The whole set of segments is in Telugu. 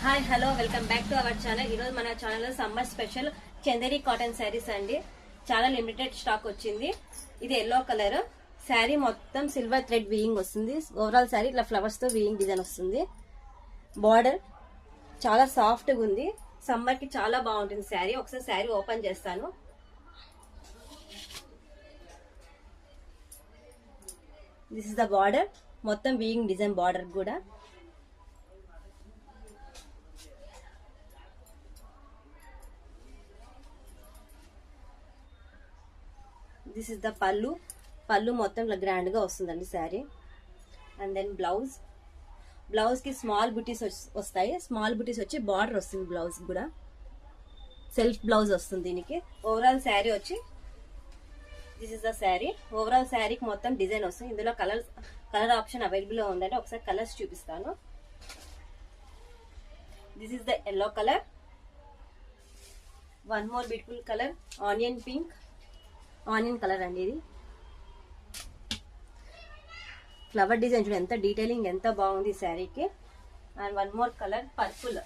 Hi hello welcome back to our channel. ఈరోజు మన ఛానల్లో summer special Chanderi cotton saris అండి. చాలా లిమిటెడ్ స్టాక్ వచ్చింది. ఇది ఎల్లో కలర్ శారీ, మొత్తం సిల్వర్ థ్రెడ్ వీయింగ్ వస్తుంది. ఓవరాల్ శారీ ఇట్లా ఫ్లవర్స్ తో వీయింగ్ డిజైన్ వస్తుంది. బార్డర్ చాలా సాఫ్ట్ గా ఉంది. సమ్మర్ కి చాలా బాగుంటుంది శారీ. ఒకసారి శారీ ఓపెన్ చేస్తాను. దిస్ ఇస్ ద బార్డర్, మొత్తం వీయింగ్ డిజైన్ బార్డర్ కూడా. దిస్ ఇస్ ద పళ్ళు. పళ్ళు మొత్తం ఇలా గ్రాండ్ గా వస్తుందండి శారీ. అండ్ దెన్ బ్లౌజ్ కి స్మాల్ బుటీస్ వస్తాయి. స్మాల్ బుటీస్ వచ్చి బార్డర్ వస్తుంది. బ్లౌజ్ కూడా సెల్ఫ్ బ్లౌజ్ వస్తుంది దీనికి. ఓవరాల్ శారీ వచ్చి this is the sari. Overall శారీకి మొత్తం డిజైన్ వస్తుంది. ఇందులో కలర్ ఆప్షన్ అవైలబుల్ గా ఉందండి. ఒకసారి కలర్స్ చూపిస్తాను. This is the yellow colour. One more beautiful colour onion pink. Onion colour అండి ఇది. ఫ్లవర్ డిజైన్ చూడండి, ఎంత డీటెయిలింగ్, ఎంత బాగుంది ఈ శారీకి. And one more colour purple,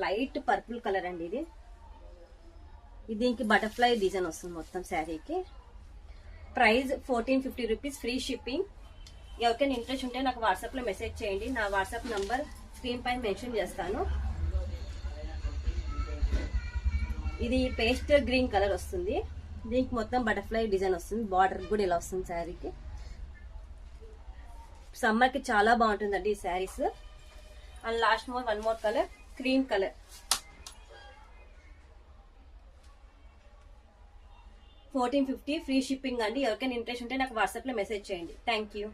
light purple colour అండి ఇది. దీనికి బటర్ఫ్లై డిజైన్ వస్తుంది మొత్తం శారీకి. Price 1450 rupees, free shipping. ఎవరికైనా ఇంట్రెస్ట్ ఉంటే నాకు వాట్సాప్ లో మెసేజ్ చేయండి. నా వాట్సాప్ నంబర్ స్క్రీన్ పైన మెన్షన్ చేస్తాను. ఇది పేస్ట్ గ్రీన్ కలర్ వస్తుంది. దీనికి మొత్తం బటర్ఫ్లై డిజైన్ వస్తుంది. బార్డర్ కూడా ఇలా వస్తుంది శారీకి. సమ్మర్ కి చాలా బాగుంటుందండి ఈ saris. And last one more colour cream colour. 1450 free shipping అండి. ఎవరికైనా ఇంట్రెస్ట్ ఉంటే నాకు వాట్సాప్ లో మెసేజ్ చేయండి. Thank you.